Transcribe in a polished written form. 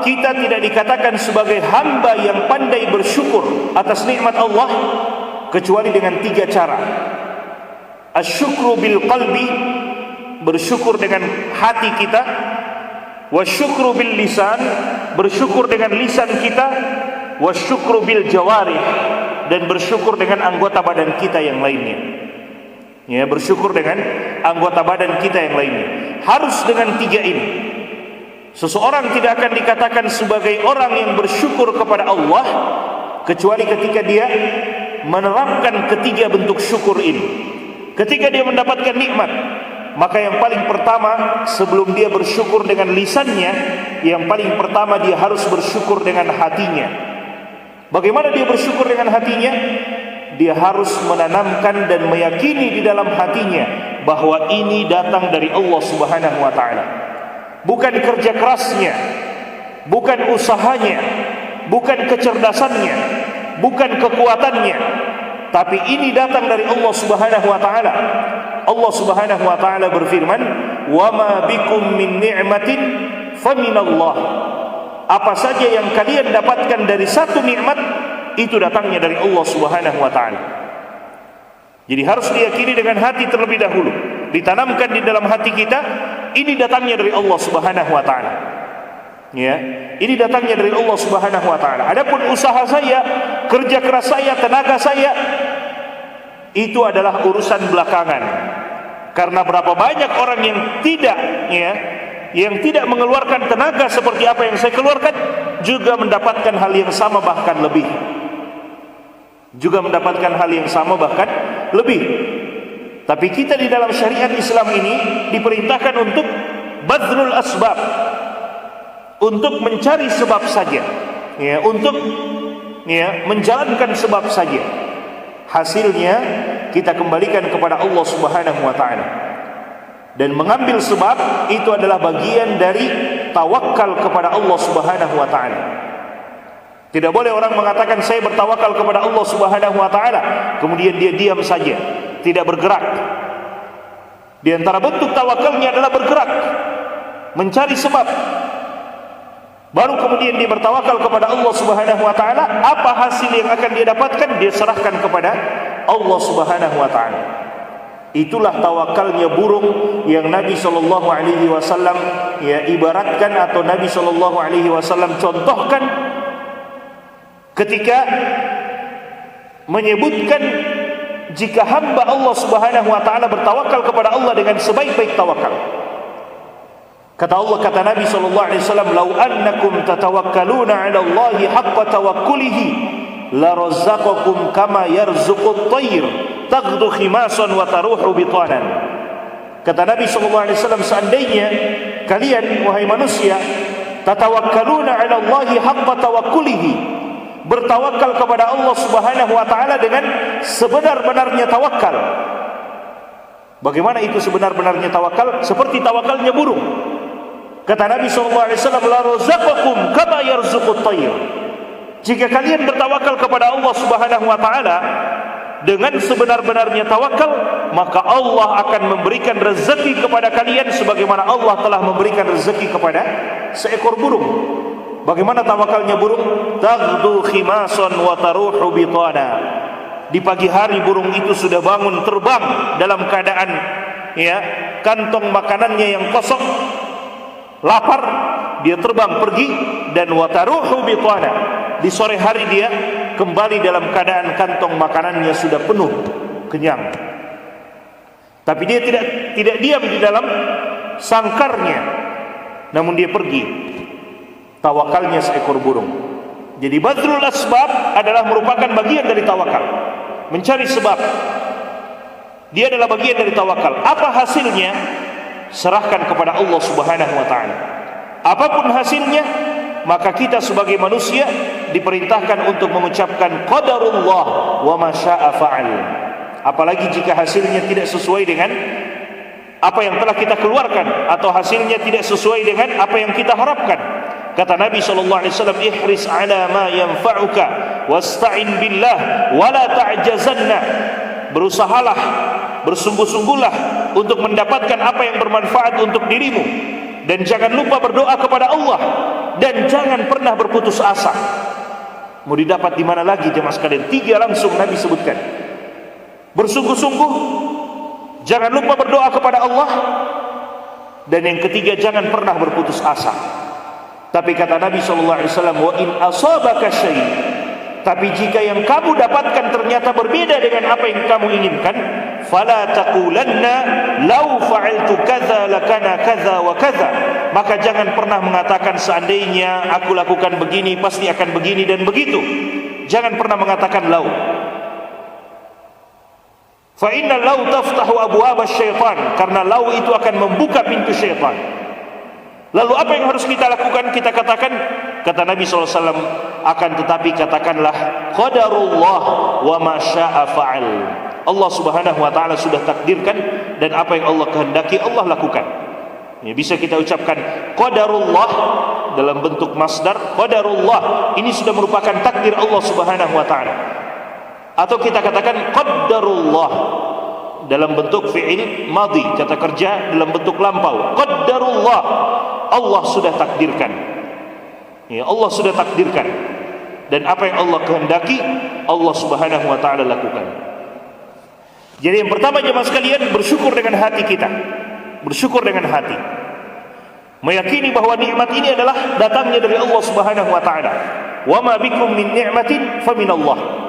kita tidak dikatakan sebagai hamba yang pandai bersyukur atas nikmat Allah kecuali dengan 3 cara. Asyukru bil qalbi, bersyukur dengan hati kita. Wasyukru bil lisan, bersyukur dengan lisan kita. Wasyukru bil jawarih, dan bersyukur dengan anggota badan kita yang lainnya. Ya, bersyukur dengan anggota badan kita yang lainnya. Harus dengan 3 ini. Seseorang tidak akan dikatakan sebagai orang yang bersyukur kepada Allah kecuali ketika dia menerapkan 3 bentuk syukur ini. Ketika dia mendapatkan nikmat, maka yang paling pertama sebelum dia bersyukur dengan lisannya, yang paling pertama dia harus bersyukur dengan hatinya. Bagaimana dia bersyukur dengan hatinya? Dia harus menanamkan dan meyakini di dalam hatinya bahwa ini datang dari Allah Subhanahu wa taala. Bukan kerja kerasnya, bukan usahanya, bukan kecerdasannya, bukan kekuatannya, tapi ini datang dari Allah Subhanahu wa taala. Allah Subhanahu wa taala berfirman, "Wa ma bikum min ni'matin faminallah." Apa saja yang kalian dapatkan dari satu nikmat, itu datangnya dari Allah Subhanahu wa taala. Jadi harus diyakini dengan hati terlebih dahulu, ditanamkan di dalam hati kita, ini datangnya dari Allah Subhanahu wa taala. Ya, ini datangnya dari Allah Subhanahu wa taala. Adapun usaha saya, kerja keras saya, tenaga saya, itu adalah urusan belakangan. Karena berapa banyak orang yang tidak, ya, yang tidak mengeluarkan tenaga seperti apa yang saya keluarkan, juga mendapatkan hal yang sama bahkan lebih. Juga mendapatkan hal yang sama bahkan lebih. Tapi kita di dalam syariat Islam ini diperintahkan untuk badrul asbab, untuk mencari sebab saja, ya, untuk, ya, menjalankan sebab saja. Hasilnya kita kembalikan kepada Allah Subhanahu wa taala. Dan mengambil sebab itu adalah bagian dari tawakal kepada Allah Subhanahu wa taala. Tidak boleh orang mengatakan saya bertawakal kepada Allah Subhanahu wa taala, kemudian dia diam saja, tidak bergerak. Di antara bentuk tawakalnya adalah bergerak, mencari sebab. Baru kemudian dia bertawakal kepada Allah Subhanahu wa taala. Apa hasil yang akan dia dapatkan, dia serahkan kepada Allah Subhanahu wa taala. Itulah tawakalnya burung yang Nabi sallallahu alaihi wasallam, ya, ibaratkan atau Nabi sallallahu alaihi wasallam contohkan ketika menyebutkan jika hamba Allah Subhanahu wa taala bertawakal kepada Allah dengan sebaik-baik tawakal. Kata Allah, kata Nabi sallallahu alaihi wasallam, "Lau annakum tatawakkaluna 'ala Allahi haqqa tawakkulihi la razzaqakum kama yarzuqut tayr taghdu khimasan wa taruhu bitanan." Kata Nabi sallallahu alaihi wasallam, seandainya kalian wahai manusia tatawakkaluna 'ala Allahi haqqa tawakkulihi, bertawakal kepada Allah Subhanahu wa taala dengan sebenar-benarnya tawakal. Bagaimana itu sebenar-benarnya tawakal? Seperti tawakalnya burung. Kata Nabi sallallahu alaihi wasallam, "La razaqakum kama yarzuqut tayr." Jika kalian bertawakal kepada Allah Subhanahu wa taala dengan sebenar-benarnya tawakal, maka Allah akan memberikan rezeki kepada kalian sebagaimana Allah telah memberikan rezeki kepada seekor burung. Bagaimana tawakalnya burung? Taghdu khimasan wa taruhu bitana. Di pagi hari burung itu sudah bangun terbang dalam keadaan, ya, kantong makanannya yang kosong, lapar, dia terbang pergi, dan wa taruhu bitana. Di sore hari dia kembali dalam keadaan kantong makanannya sudah penuh, kenyang. Tapi dia tidak diam di dalam sangkarnya, namun dia pergi. Tawakalnya seekor burung. Jadi badrul asbab adalah merupakan bagian dari tawakal. Mencari sebab, dia adalah bagian dari tawakal. Apa hasilnya? Serahkan kepada Allah Subhanahu wa taala. Apapun hasilnya, maka kita sebagai manusia diperintahkan untuk mengucapkan qadarullah wa ma syaa fa'al. Apalagi jika hasilnya tidak sesuai dengan apa yang telah kita keluarkan, atau hasilnya tidak sesuai dengan apa yang kita harapkan. Kata Nabi sallallahu alaihi wasallam, "Ihris 'ala ma yanfa'uka wasta'in billah wa la ta'jazanna." Berusahalah, bersungguh-sungguhlah untuk mendapatkan apa yang bermanfaat untuk dirimu, dan jangan lupa berdoa kepada Allah, dan jangan pernah berputus asa. Mau didapat di mana lagi jemaah sekalian? 3 langsung Nabi sebutkan. Bersungguh-sungguh, jangan lupa berdoa kepada Allah, dan yang ketiga jangan pernah berputus asa. Tapi kata Nabi SAW, wa in asabaka syai', tapi jika yang kamu dapatkan ternyata berbeda dengan apa yang kamu inginkan, fala taqulanna law fa'altu kadza lakana kadza wa kadza, maka jangan pernah mengatakan seandainya aku lakukan begini pasti akan begini dan begitu. Jangan pernah mengatakan law. Fa inna law taftahu abwaab asy-syaitan, karena law itu akan membuka pintu syaitan. Lalu apa yang harus kita lakukan? Kita katakan, kata Nabi SAW, akan tetapi katakanlah qadarullah wa ma syaa fa'al. Allah Subhanahu wa taala sudah takdirkan, dan apa yang Allah kehendaki Allah lakukan. Ya, bisa kita ucapkan qadarullah dalam bentuk masdar, qadarullah ini sudah merupakan takdir Allah Subhanahu wa taala. Atau kita katakan qaddarullah dalam bentuk fi'il madhi, kata kerja dalam bentuk lampau. Qaddarullah, Allah sudah takdirkan. Ya, Allah sudah takdirkan, dan apa yang Allah kehendaki Allah Subhanahu wa taala lakukan. Jadi yang pertama jemaah sekalian, bersyukur dengan hati kita. Bersyukur dengan hati, meyakini bahwa nikmat ini adalah datangnya dari Allah Subhanahu wa taala. Wa ma bikum min ni'matin fa min Allah.